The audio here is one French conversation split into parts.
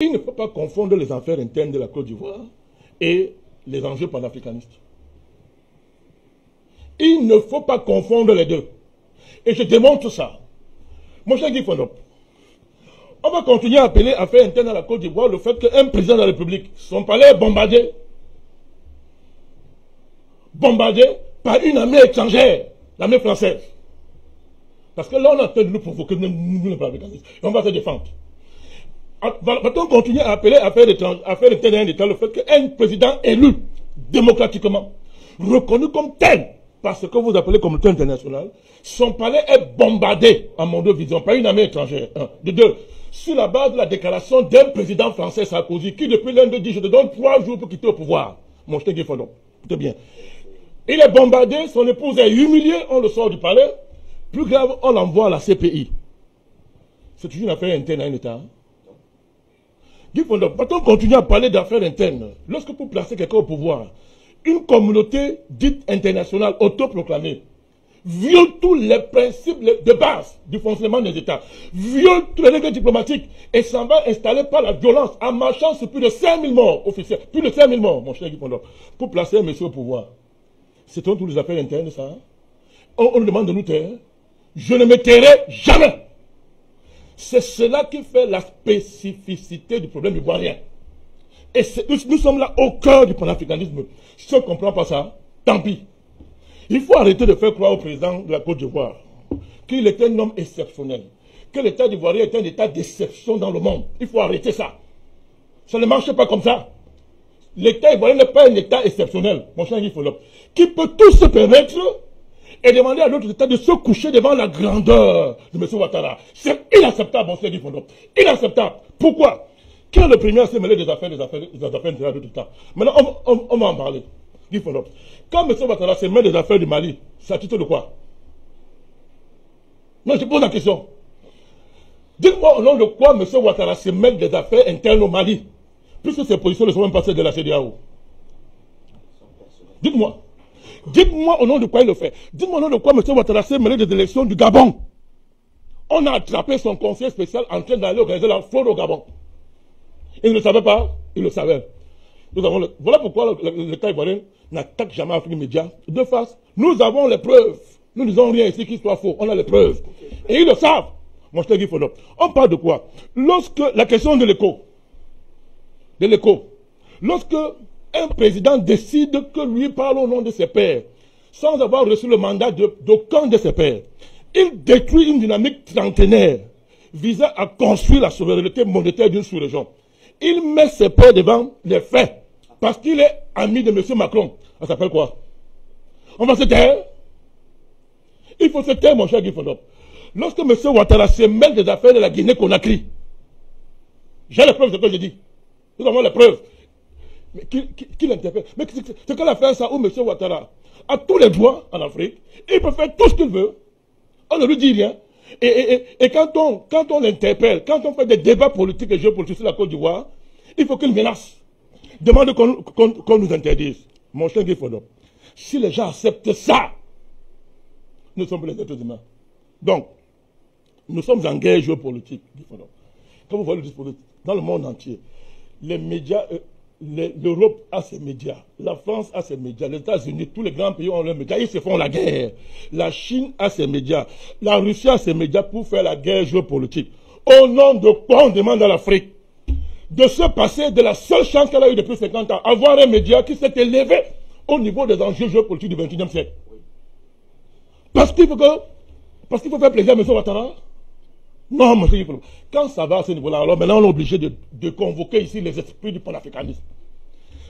Il ne faut pas confondre les affaires internes de la Côte d'Ivoire et les enjeux panafricanistes. Il ne faut pas confondre les deux. Et je démontre ça. Mon cher Guy Fondop, on va continuer à appeler affaires internes à la Côte d'Ivoire le fait qu'un président de la République, son palais est bombardé par une armée étrangère, l'armée française. Parce que là, on a tenté de nous provoquer, nous, les panafricanistes, et on va se défendre. Va-t-on continuer à appeler affaires internes d'un État le fait qu'un président élu démocratiquement, reconnu comme tel, parce que vous appelez communauté internationale, son palais est bombardé en mon vision par une armée étrangère. Un. De deux, sur la base de la déclaration d'un président français, Sarkozy, qui depuis lundi dit je te donne 3 jours pour quitter au pouvoir. Mon cher Guy-Fondon, écoutez bien. Il est bombardé, son épouse est humiliée, on le sort du palais. Plus grave, on l'envoie à la CPI. C'est toujours une affaire interne à un État. Guy Fondop, va-t-on continuer à parler d'affaires internes lorsque vous placez quelqu'un au pouvoir, une communauté dite internationale autoproclamée viole tous les principes de base du fonctionnement des États, viole tous les règles diplomatiques et s'en va installer par la violence en marchant sur plus de 5000 morts officiels, plus de 5000 morts, mon cher Guy Fondop, pour placer un monsieur au pouvoir. C'est toutes les affaires internes, ça. On nous demande de nous taire. Je ne me tairai jamais. C'est cela qui fait la spécificité du problème ivoirien. Et nous sommes là au cœur du panafricanisme. Si on ne comprend pas ça, tant pis. Il faut arrêter de faire croire au président de la Côte d'Ivoire qu'il est un homme exceptionnel, que l'État d'Ivoirien est un État d'exception dans le monde. Il faut arrêter ça. Ça ne marche pas comme ça. L'État ivoirien n'est pas un État exceptionnel, mon cher Guy Fondop, qui peut tout se permettre et demander à l'autre État de se coucher devant la grandeur de M. Ouattara. C'est inacceptable, mon cher Guy Fondop. Inacceptable. Pourquoi? Qui est le premier à se mêler des affaires intérieures de l'État? Maintenant, on va en parler. Guy Fondop. Quand M. Ouattara se mêle des affaires du Mali, c'est à titre de quoi? Non, je pose la question. Dites-moi au nom de quoi M. Ouattara se mêle des affaires internes au Mali, puisque ses positions ne sont même pas celles de la CEDEAO. Dites-moi. Dites-moi au nom de quoi il le fait. Dites-moi au nom de quoi M. Ouattara s'est mêlé des élections du Gabon. On a attrapé son conseiller spécial en train d'aller organiser la fraude au Gabon. Il ne le savait pas, il le savait. Voilà pourquoi l'État ivoirien n'attaque jamais Afrique Média. De face, nous avons les preuves. Nous ne disons rien ici qui soit faux. On a les preuves. Et ils le savent. Mon cher Guy Fondop. On parle de quoi? Lorsque la question de l'écho, lorsque un président décide que lui parle au nom de ses pairs, sans avoir reçu le mandat d'aucun de ses pairs, il détruit une dynamique trentenaire visant à construire la souveraineté monétaire d'une sous-région. Il met ses pairs devant les faits, parce qu'il est ami de M. Macron. Ça s'appelle quoi? On va se taire? Il faut se taire, mon cher Guy Fondop. Lorsque M. Ouattara se mêle des affaires de la Guinée-Conakry, j'ai les preuves de ce que je dis. Nous avons les preuves. Mais qui l'interpelle? Mais c'est quelle affaire ça où M. Ouattara a tous les droits en Afrique, il peut faire tout ce qu'il veut, on ne lui dit rien. Et quand on l'interpelle, quand on fait des débats politiques et géopolitiques sur la Côte d'Ivoire, il faut qu'il menace. Demande qu'on nous interdise. Mon cher Guy Fondop, si les gens acceptent ça, nous sommes les êtres humains. Donc, nous sommes en guerre géopolitique, Guy Fondop. Quand vous voyez le dispositif, dans le monde entier, les médias, l'Europe a ses médias, la France a ses médias, les États-Unis, tous les grands pays ont leurs médias, ils se font la guerre. La Chine a ses médias, la Russie a ses médias pour faire la guerre géopolitique. Au nom de quoi on demande à l'Afrique de se passer de la seule chance qu'elle a eue depuis 50 ans, avoir un média qui s'est élevé au niveau des enjeux géopolitiques du XXIe siècle. Parce qu'il faut faire plaisir à M. Ouattara? Non, monsieur, quand ça va à ce niveau-là, alors maintenant on est obligé de convoquer ici les esprits du panafricanisme.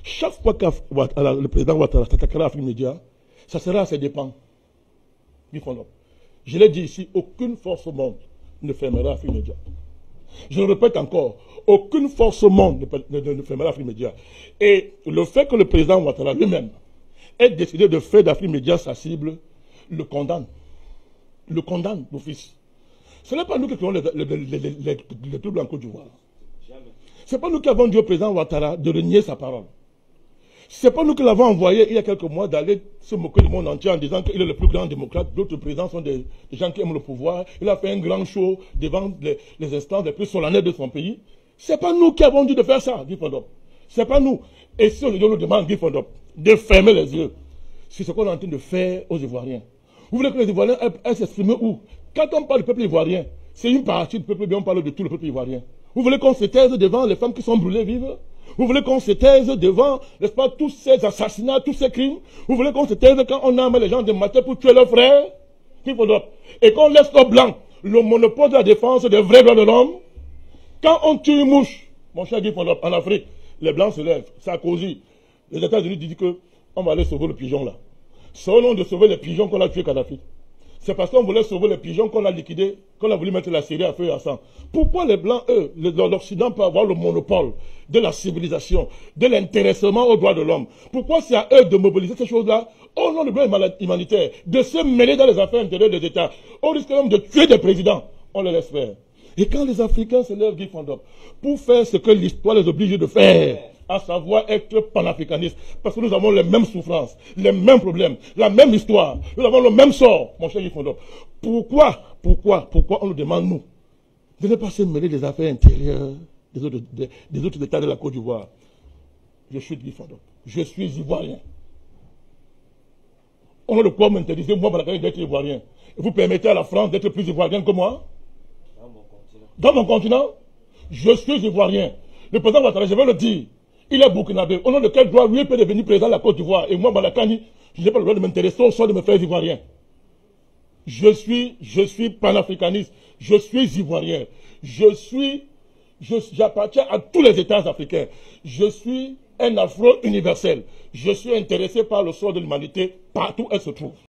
Chaque fois que le président Ouattara s'attaquera à Afrique Média, ça sera à ses dépens. Je l'ai dit ici, aucune force au monde ne fermera Afrique Média. Je le répète encore, aucune force au monde ne fermera Afrique Média. Et le fait que le président Ouattara lui-même ait décidé de faire d'Afrique Média sa cible, le condamne. Le condamne d'office. Ce n'est pas nous qui créons les troubles en Côte d'Ivoire. Ce n'est pas nous qui avons dit au président Ouattara de renier sa parole. Ce n'est pas nous qui l'avons envoyé il y a quelques mois d'aller se moquer du monde entier en disant qu'il est le plus grand démocrate. D'autres présidents sont des gens qui aiment le pouvoir. Il a fait un grand show devant les instances les plus solennelles de son pays. Ce n'est pas nous qui avons dit de faire ça, Guy Fondop. Ce n'est pas nous. Et si on nous demande, Guy Fondop, de fermer les yeux, c'est ce qu'on est en train de faire aux Ivoiriens. Vous voulez que les Ivoiriens aient s'exprimer où? Quand on parle du peuple ivoirien, c'est une partie du peuple, bien on parle de tout le peuple ivoirien. Vous voulez qu'on se taise devant les femmes qui sont brûlées vives? Vous voulez qu'on se taise devant, n'est-ce pas, tous ces assassinats, tous ces crimes? Vous voulez qu'on se taise quand on arme les gens de matin pour tuer leurs frères? Et qu'on laisse aux Blancs le monopole de la défense des vrais droits de l'homme? Quand on tue une mouche, mon cher Guy Fondop, en Afrique, les Blancs se lèvent, Sarkozy, les États-Unis disent qu'on va aller sauver le pigeon là. C'est au nom de sauver les pigeons qu'on a tué Kadhafi. C'est parce qu'on voulait sauver les pigeons qu'on a liquidés, qu'on a voulu mettre la Syrie à feu et à sang. Pourquoi les Blancs, eux, l'Occident peut avoir le monopole de la civilisation, de l'intéressement aux droits de l'homme? Pourquoi c'est à eux de mobiliser ces choses-là au nom du droit humanitaire, de se mêler dans les affaires intérieures des États, au risque même de tuer des présidents? On les laisse faire. Et quand les Africains se lèvent, Guy Fondop, pour faire ce que l'histoire les oblige de faire, à savoir être panafricanistes, parce que nous avons les mêmes souffrances, les mêmes problèmes, la même histoire, nous avons le même sort, mon cher Guy Fondop. Pourquoi on nous demande, nous, de ne pas se mêler des affaires intérieures des autres États de la Côte d'Ivoire? Je suis Guy Fondop, je suis ivoirien. On a de quoi m'interdire, moi, d'être ivoirien. Et vous permettez à la France d'être plus ivoirien que moi? Dans mon continent, je suis ivoirien. Le président Ouattara, je vais le dire, il est burkinabé. Au nom de quel droit lui peut devenir président de la Côte d'Ivoire? Et moi, Balakani, je n'ai pas le droit de m'intéresser au sort de mes frères ivoiriens. Je suis panafricaniste. Je suis ivoirien. J'appartiens à tous les États africains. Je suis un afro universel. Je suis intéressé par le sort de l'humanité partout où elle se trouve.